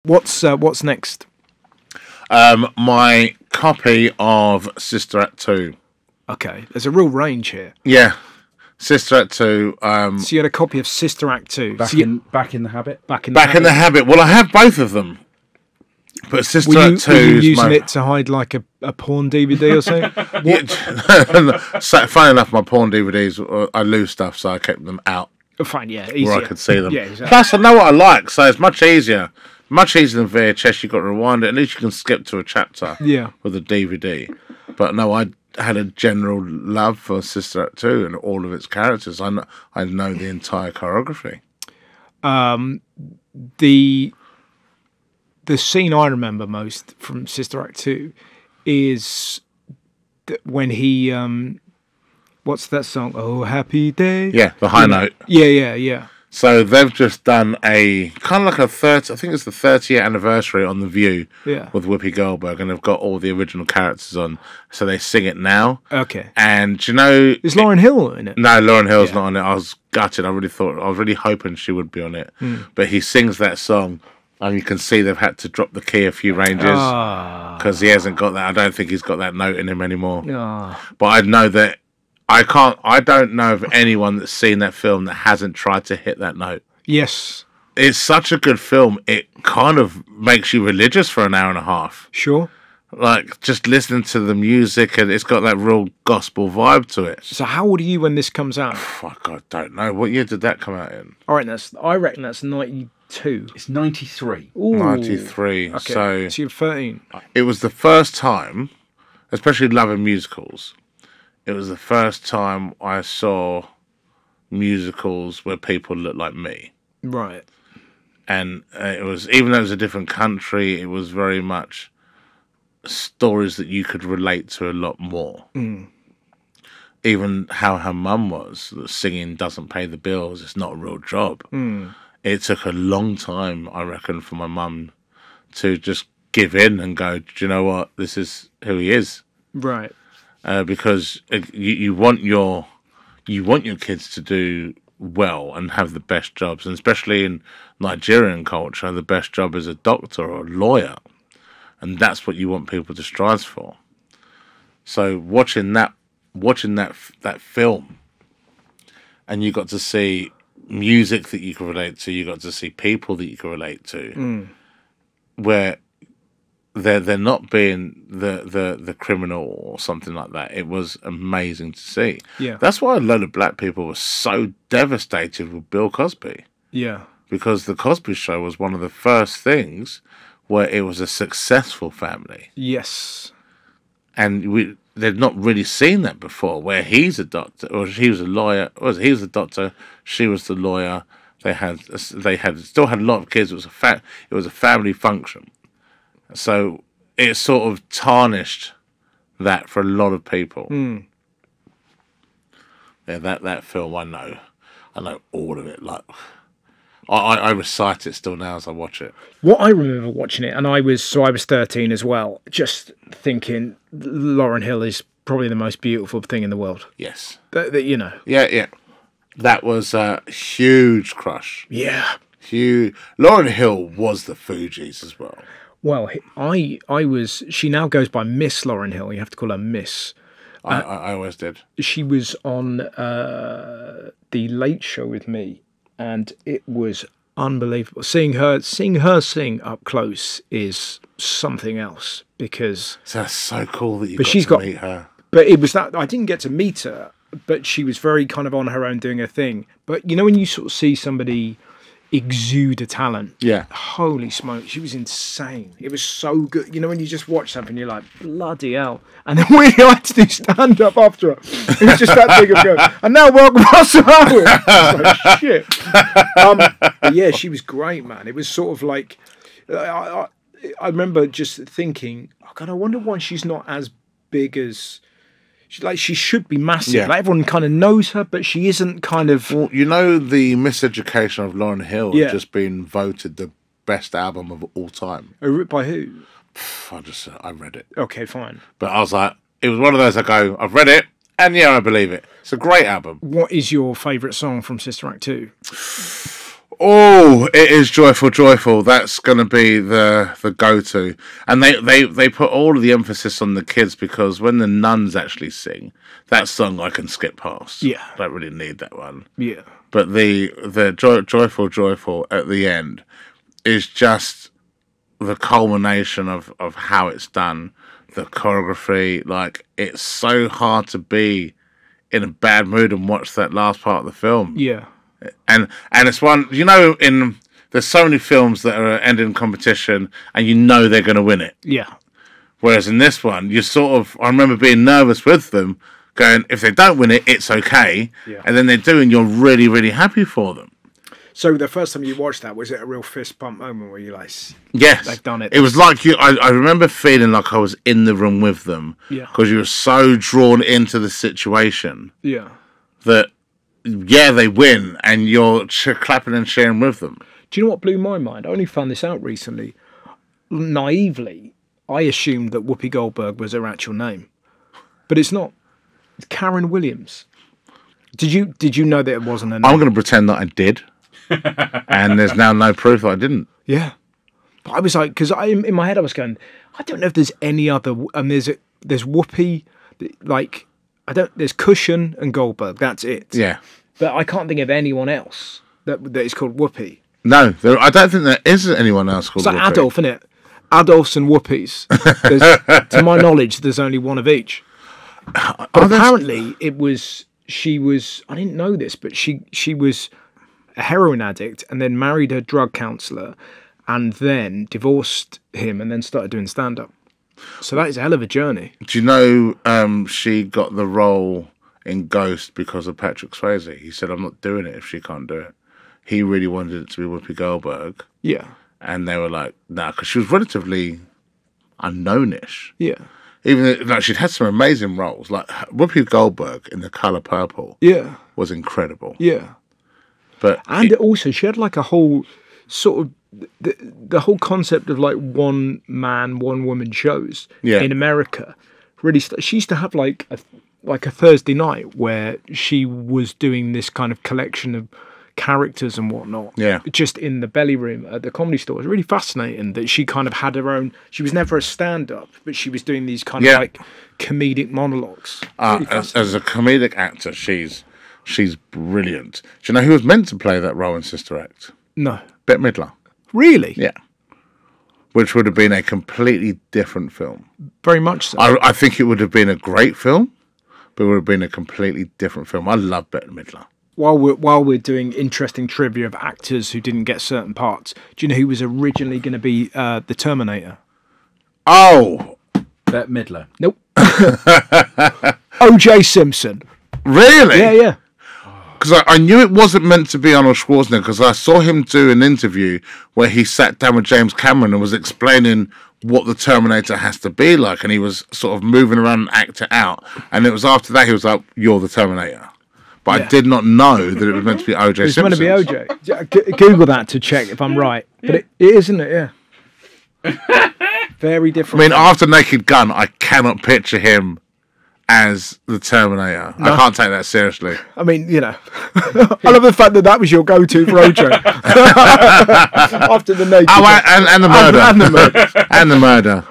What's next? My copy of Sister Act 2. Okay, there's a real range here. Yeah. Sister Act 2. So you had a copy of Sister Act 2. Back in the Habit. Back in the Habit. Well, I have both of them. But Sister Act 2 were you is using it to hide like a porn DVD or something? So, funny enough, my porn DVDs, I lose stuff, so I kept them out. Oh, fine, yeah, easier. Where I could see them. Yeah, exactly. Plus, I know what I like, so it's much easier. Much easier than VHS. You've got to rewind it. At least you can skip to a chapter with a DVD. But no, I had a general love for Sister Act 2 and all of its characters. I know the entire choreography. The scene I remember most from Sister Act 2 is when he what's that song? Oh, happy day. Yeah, the high note. Yeah. So they've just done a kind of like I think it's the 30th anniversary on The View with Whoopi Goldberg, and they've got all the original characters on, so they sing it now. Okay. And you know, is Lauryn Hill in it? No, Lauryn Hill's not on it. I was gutted. I was really hoping she would be on it. But he sings that song, and you can see they've had to drop the key a few ranges because he hasn't got that. I don't think he's got that note in him anymore. But I know that. I don't know of anyone that's seen that film that hasn't tried to hit that note. Yes. It's such a good film. It kind of makes you religious for an hour and a half. Sure. Like, just listening to the music, and it's got that real gospel vibe to it. So how old are you when this comes out? Fuck, I don't know. What year did that come out in? I reckon that's 92. It's 93. Ooh. 93. Okay. So you're 13. It was the first time, especially loving musicals, it was the first time I saw musicals where people looked like me. Right. And it was, even though it was a different country, it was very much stories that you could relate to a lot more. Even how her mum was, that singing doesn't pay the bills, it's not a real job. It took a long time, I reckon, for my mum to just give in and go, do you know what, this is who he is. Right. Because you want your kids to do well and have the best jobs, and especially in Nigerian culture, the best job is a doctor or a lawyer, and that's what you want people to strive for. So watching that film, and you got to see music that you could relate to, you got to see people that you could relate to, where they're not being the criminal or something like that. It was amazing to see. Yeah. That's why a lot of black people were so devastated with Bill Cosby. Yeah. Because the Cosby Show was one of the first things where it was a successful family. Yes. And they'd not really seen that before, where he's a doctor, or he was a lawyer, he was a doctor, she was the lawyer. They still had a lot of kids. It was a family function. So it sort of tarnished that for a lot of people. Yeah, that film, I know all of it. Like, I recite it still now as I watch it. What I remember watching it, and I was 13 as well, just thinking Lauryn Hill is probably the most beautiful thing in the world. Yes. You know. Yeah. That was a huge crush. Yeah. Huge. Lauryn Hill was the Fugees as well. Well, she now goes by Miss Lauryn Hill. You have to call her Miss. I always did. She was on The Late Show with me, and it was unbelievable. Seeing her sing up close is something else, because... So that's so cool that you got to meet her. But it was that... I didn't get to meet her, but she was very kind of on her own doing her thing. But, you know, when you sort of see somebody exude a talent. Yeah. Holy smoke, she was insane. It was so good. You know, when you just watch something, you're like, bloody hell. And then we had to do stand up after her. It was just that big of a go. And now welcome Russell Howard. I was like, shit. But yeah, she was great, man. It was sort of like, I remember just thinking, oh God, I wonder why she's not as big as... She should be massive. Yeah. Like, everyone kind of knows her, but she isn't kind of... Well, you know, the Miseducation of Lauryn Hill has just been voted the best album of all time. By who? I read it. Okay, fine. But I was like, it was one of those, I've read it, and yeah, I believe it. It's a great album. What is your favourite song from Sister Act 2? Oh, it is Joyful, Joyful. That's going to be the go-to. And they put all of the emphasis on the kids because when the nuns actually sing, that song I can skip past. Yeah. Don't really need that one. Yeah. But the Joyful, Joyful at the end is just the culmination of how it's done. The choreography, like, it's so hard to be in a bad mood and watch that last part of the film. Yeah. And it's one, there's so many films that are ending competition and they're going to win it. Yeah. Whereas in this one, I remember being nervous with them, going, if they don't win it, it's okay. Yeah. And then they do, and you're really, really happy for them. So the first time you watched that, was it a real fist pump moment where you're like, yes, they've done it? It was like I remember feeling like I was in the room with them. Yeah. Because you were so drawn into the situation. Yeah. That, yeah, they win, and you're clapping and cheering with them. Do you know what blew my mind? I only found this out recently. Naively, I assumed that Whoopi Goldberg was her actual name. But it's not. It's Karen Williams. Did you know that it wasn't her name? I'm going to pretend that I did. And there's now no proof that I didn't. Yeah. But I was like, because in my head I was going, I don't know if there's any other, and there's Whoopi, like, there's Cushion and Goldberg, that's it. Yeah. But I can't think of anyone else that is called Whoopi. No, I don't think there is anyone else called It's like Whoopi. Adolf, isn't it? Adolfs and Whoopies. To my knowledge, there's only one of each. But apparently she was, I didn't know this, but she was a heroin addict and then married her drug counsellor and then divorced him and then started doing stand-up. So that is a hell of a journey. Do you know she got the role in Ghost because of Patrick Swayze? He said, I'm not doing it if she can't do it. He really wanted it to be Whoopi Goldberg. Yeah. And they were like, nah, because she was relatively unknown-ish. Yeah. Even though she'd had some amazing roles. Like Whoopi Goldberg in The Colour Purple Yeah. was incredible. Yeah. And also, she had like a whole sort of the whole concept of like one man, one woman shows in America. Really, she used to have like a Thursday night where she was doing this kind of collection of characters and whatnot. Yeah, just in the belly room at the Comedy Store. It was really fascinating that she kind of had her own. She was never a stand-up, but she was doing these kind of like comedic monologues. As a comedic actor, she's brilliant. Do you know who was meant to play that role in Sister Act? No. Bette Midler. Really? Yeah. Which would have been a completely different film. Very much so. I think it would have been a great film, but it would have been a completely different film. I love Bette Midler. While we're doing interesting trivia of actors who didn't get certain parts, do you know who was originally going to be the Terminator? Oh! Bette Midler. Nope. O.J. Simpson. Really? Yeah. Because I knew it wasn't meant to be Arnold Schwarzenegger, because I saw him do an interview where he sat down with James Cameron and was explaining what the Terminator has to be like, and he was sort of moving around and acting out. And it was after that he was like, "You're the Terminator." But I did not know that it was meant to be O.J. It's Simpson. meant to be O.J. Google that to check if I'm right. But it is, isn't it? Yeah. Very different. I mean, after Naked Gun, I cannot picture him as the Terminator. No. I can't take that seriously. I mean, I love the fact that was your go-to for O.J. After the Naked Gun. And the murder. And the murder. And the murder.